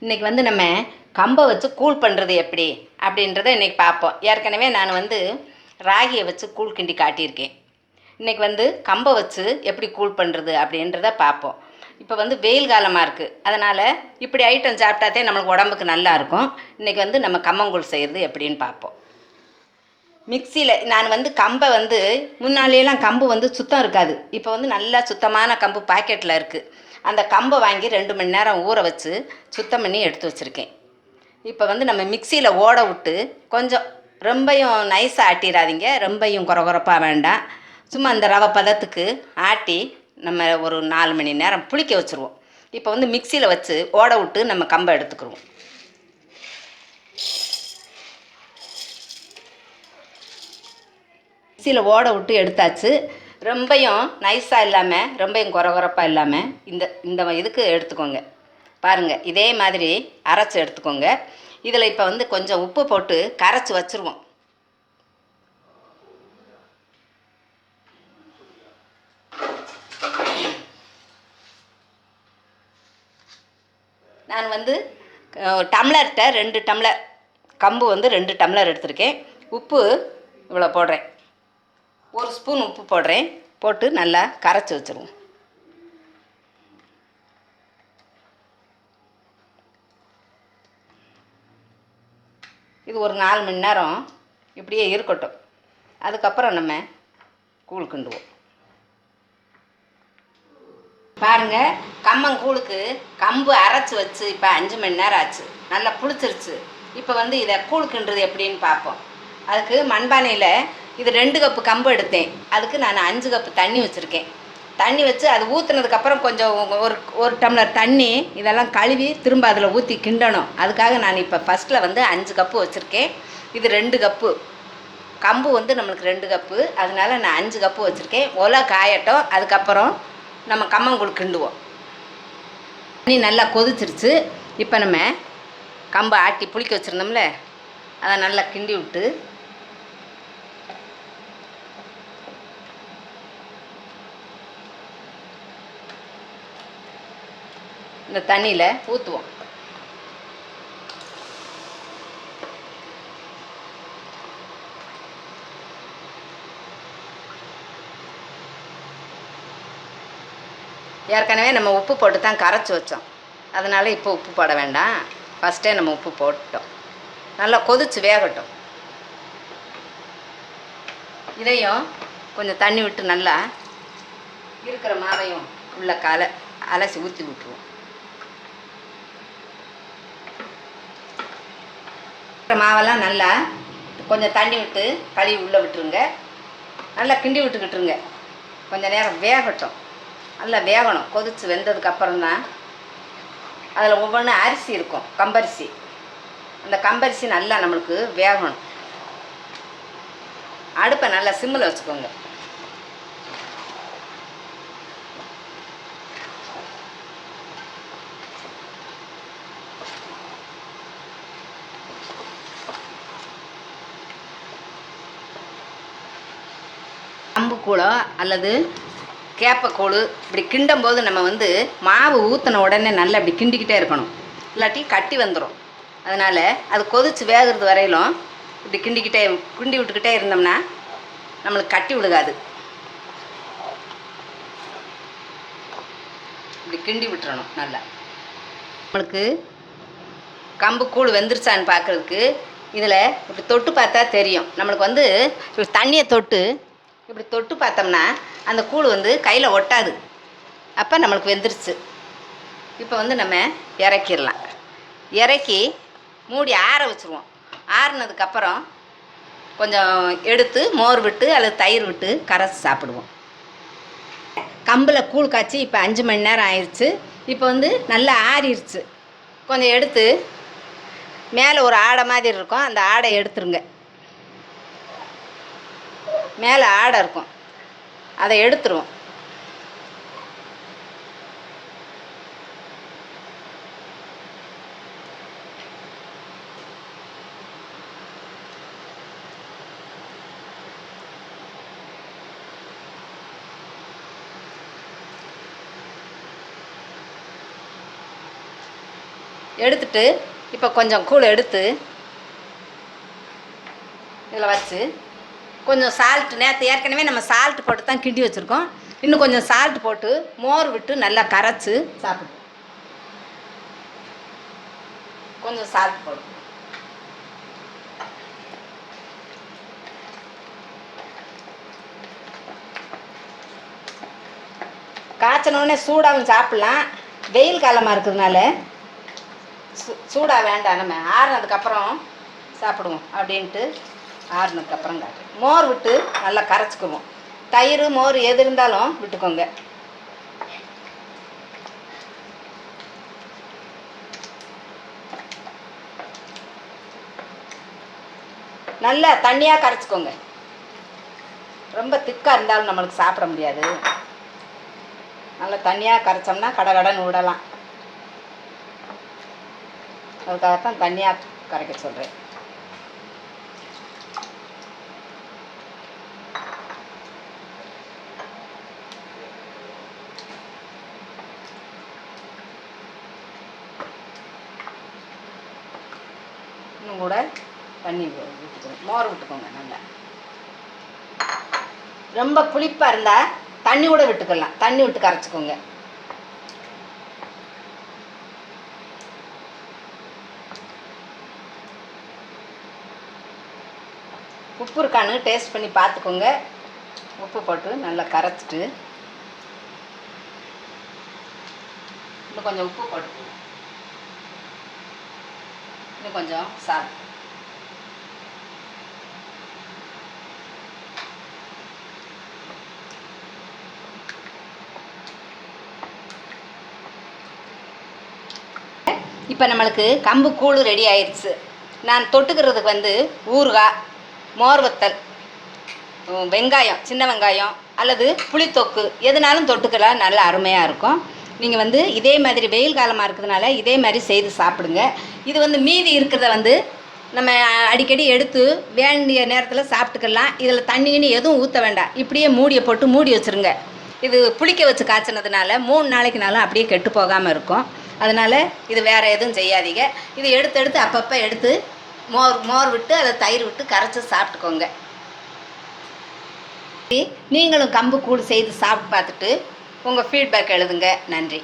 இன்றைக்கி வந்து நம்ம கம்பை வச்சு கூழ் பண்ணுறது எப்படி அப்படின்றத இன்றைக்கி பார்ப்போம். ஏற்கனவே நான் வந்து ராகியை வச்சு கூழ் கிண்டி காட்டியிருக்கேன். இன்றைக்கி வந்து கம்பை வச்சு எப்படி கூழ் பண்ணுறது அப்படின்றத பார்ப்போம். இப்போ வந்து வெயில் காலமாக இருக்குது, அதனால் இப்படி ஐட்டம் சாப்பிட்டாதே நம்மளுக்கு உடம்புக்கு நல்லாயிருக்கும். இன்றைக்கி வந்து நம்ம கம்மங்கூழ் செய்கிறது எப்படின்னு பார்ப்போம். மிக்சியில் நான் வந்து கம்பை வந்து முன்னாலேயெல்லாம் கம்பு வந்து சுத்தம் இருக்காது. இப்போ வந்து நல்லா சுத்தமான கம்பு பாக்கெட்டில் இருக்குது. அந்த கம்பை வாங்கி 2 மணி நேரம் ஊற வச்சு சுத்தம் பண்ணி எடுத்து வச்சுருக்கேன். இப்போ வந்து நம்ம மிக்சியில் ஓட விட்டு கொஞ்சம் ரொம்பையும் நைஸாக ஆட்டிடாதீங்க, ரொம்பையும் குறகுறப்பாக வேண்டாம். சும்மா அந்த ரவை பதத்துக்கு ஆட்டி நம்ம ஒரு 4 மணி நேரம் புளிக்க வச்சுருவோம். இப்போ வந்து மிக்சியில் வச்சு ஓட விட்டு நம்ம கம்பை எடுத்துக்கிடுவோம். மிக்சியில் ஓட விட்டு எடுத்தாச்சு. ரொம்பையும் நைஸாக இல்லாமல் ரொம்பையும் குறகுறப்பாக இல்லாமல் இந்த இதுக்கு எடுத்துக்கோங்க. பாருங்கள், இதே மாதிரி அரைச்சி எடுத்துக்கோங்க. இதில் இப்போ வந்து கொஞ்சம் உப்பு போட்டு கரைச்சி வச்சுருவோம். நான் வந்து டம்ளர்கிட்ட 2 டம்ளர் கம்பு வந்து 2 டம்ளர் எடுத்திருக்கேன். உப்பு இவ்வளோ போடுறேன், 1 ஸ்பூன் உப்பு போடுறேன். போட்டு நல்லா கரைச்சி வச்சுருவோம். இது ஒரு 4 மணி நேரம் இப்படியே இருக்கட்டும். அதுக்கப்புறம் நம்ம கூழ் கிண்டுவோம். பாருங்கள், கம்மங்கூழுக்கு கம்பு அரைச்சி வச்சு இப்போ 5 மணி நேரம் ஆச்சு. நல்லா புளிச்சிருச்சு. இப்போ வந்து இதை கூழ் கிண்டுறது எப்படின்னு பார்ப்போம். அதுக்கு மண்பானையில் இது 2 கப்பு கம்பு எடுத்தேன். அதுக்கு நான் 5 கப்பு தண்ணி வச்சுருக்கேன். தண்ணி வச்சு அது ஊற்றுனதுக்கப்புறம் கொஞ்சம் ஒரு டம்ளர் தண்ணி இதெல்லாம் கழுவி திரும்ப அதில் ஊற்றி கிண்டணும். அதுக்காக நான் இப்போ ஃபஸ்ட்டில் வந்து 5 கப்பு வச்சுருக்கேன். இது 2 கப்பு கம்பு வந்து நம்மளுக்கு 2 கப்பு, அதனால நான் 5 கப்பு வச்சுருக்கேன். ஒலை காயட்டும், அதுக்கப்புறம் நம்ம கம்மங்கூழ் கிண்டுவோம். தண்ணி நல்லா கொதிச்சிருச்சு. இப்போ நம்ம கம்பை ஆட்டி புளிக்க வச்சுருந்தோம்ல, அதை நல்லா கிண்டி விட்டு இந்த தண்ணியில் ஊற்றுவோம். ஏற்கனவே நம்ம உப்பு போட்டு தான் கரைச்சி வச்சோம், அதனால் இப்போ உப்பு போட வேண்டாம். ஃபஸ்ட்டே நம்ம உப்பு போட்டோம். நல்லா கொதிச்சு வேகட்டும். இதையும் கொஞ்சம் தண்ணி விட்டு நல்லா இருக்கிற மாவையும் உள்ள அலசி ஊற்றி விட்டுருவோம். மாவெல்லாம் நல்லா கொஞ்சம் தண்ணி விட்டு கழுவி உள்ளே விட்டுருங்க. நல்லா கிண்டி விட்டுக்கிட்டுருங்க. கொஞ்சம் நேரம் வேகட்டும். நல்லா வேகணும். கொதித்து வெந்ததுக்கப்புறம்தான் அதில் ஒவ்வொன்றும் அரிசி இருக்கும், கம்பரிசி. அந்த கம்பரிசி நல்லா நம்மளுக்கு வேகணும். அடுப்பை நல்லா சிம்மில் வச்சுக்கோங்க. கம்பு கூழோ அல்லது கேப்பக்கூழ் இப்படி கிண்டும் போது நம்ம வந்து மாவு ஊற்றின உடனே நல்லா இப்படி கிண்டிக்கிட்டே இருக்கணும், இல்லாட்டி கட்டி வந்துடும். அதனால் அது கொதித்து வேகிறது வரையிலும் இப்படி கிண்டி விட்டுக்கிட்டே இருந்தோம்னா நம்மளுக்கு கட்டி விழுகாது. இப்படி கிண்டி விட்டுறணும் நல்லா. நம்மளுக்கு கம்பு கூழ் வெந்துருச்சான்னு பார்க்குறதுக்கு இதில் இப்படி தொட்டு பார்த்தா தெரியும். நம்மளுக்கு வந்து தண்ணியை இப்படி தொட்டு பார்த்தோம்னா அந்த கூழ் வந்து கையில் ஒட்டாது. அப்போ நம்மளுக்கு வெந்துருச்சு. இப்போ வந்து நம்ம இறக்கிடலாம். இறக்கி மூடி ஆற வச்சுருவோம். ஆறுனதுக்கப்புறம் கொஞ்சம் எடுத்து மோர் விட்டு அல்லது தயிர் விட்டு கரைச்சி சாப்பிடுவோம். கம்பில் கூழ் காய்ச்சி இப்போ 5 மணி நேரம் ஆயிடுச்சு. இப்போ வந்து நல்லா ஆறிடுச்சு. கொஞ்சம் எடுத்து மேலே ஒரு ஆடை மாதிரி இருக்கும், அந்த ஆடை எடுத்துருங்க. மேலே ஆடை இருக்கும், அதை எடுத்துருவோம். எடுத்துட்டு இப்போ கொஞ்சம் கூழ் எடுத்து இதில் வச்சு கொஞ்சம் சால்ட்டு, நேற்று ஏற்கனவே நம்ம சால்ட்டு போட்டு தான் கிண்டி வச்சுருக்கோம். இன்னும் கொஞ்சம் சால்ட் போட்டு மோர் விட்டு நல்லா கரைச்சி சாப்பிடுவோம். கொஞ்சம் சால்ட் போடும். காய்ச்சனோடனே சூடாகவும் சாப்பிட்லாம். வெயில் காலமாக இருக்கிறதுனால சூடாக வேண்டாம், நம்ம ஆறுனதுக்கப்புறம் சாப்பிடுவோம் அப்படின்ட்டு ஆறுனதுக்கப்புறம் காட்டு. மோர் விட்டு நல்லா கரைச்சிக்குவோம். தயிர் மோர் எது இருந்தாலும் விட்டுக்கோங்க. நல்லா தண்ணியாக கரைச்சிக்கோங்க. ரொம்ப திக்காக இருந்தாலும் நம்மளுக்கு சாப்பிட முடியாது. நல்லா தண்ணியாக கரைச்சோம்னா கடகடன்னு விடலாம். அதுக்காகத்தான் தண்ணியாக கரைக்க சொல்கிறேன். இன்னும் கூட தண்ணி விட்டுக்கோங்க, மோர் விட்டுக்கோங்க. நல்லா ரொம்ப புளிப்பாக இருந்தால் தண்ணி கூட விட்டுக்கலாம். தண்ணி விட்டு கரைச்சிக்கோங்க. உப்பு இருக்கான்னு டேஸ்ட் பண்ணி பார்த்துக்கோங்க. உப்பு போட்டு நல்லா கரைச்சிட்டு இன்னும் கொஞ்சம் உப்பு போட்டு இன்னும் கொஞ்சம் சால்ட். இப்போ நம்மளுக்கு கம்பு கூழ் ரெடி ஆயிடுச்சு. நான் தொட்டுக்கிறதுக்கு வந்து ஊறுகாய், மோர் வத்தல், வெங்காயம், சின்ன வெங்காயம் அல்லது புளித்தொக்கு எதுனாலும் தொட்டுக்கலாம். நல்லா அருமையாக இருக்கும். நீங்கள் வந்து இதே மாதிரி வெயில் காலமாக இருக்கிறதுனால இதே மாதிரி செய்து சாப்பிடுங்க. இது வந்து மீதி இருக்கிறத வந்து நம்ம அடிக்கடி எடுத்து வேண்டிய நேரத்தில் சாப்பிட்டுக்கலாம். இதில் தண்ணின்னு எதுவும் ஊற்ற வேண்டாம். இப்படியே மூடியை போட்டு மூடி வச்சுருங்க. இது புளிக்க வச்சு காய்ச்சினதுனால 3 நாளைக்குனாலும் அப்படியே கெட்டு போகாமல் இருக்கும். அதனால் இது வேறு எதுவும் செய்யாதீங்க. இது எடுத்து அப்பப்போ எடுத்து மோர் விட்டு அதை தயிர் விட்டு கரைச்சி சாப்பிட்டுக்கோங்க. நீங்களும் கம்பு கூழ் செய்து சாப்பிட்டு பார்த்துட்டு உங்கள் ஃபீட்பேக் எழுதுங்க. நன்றி.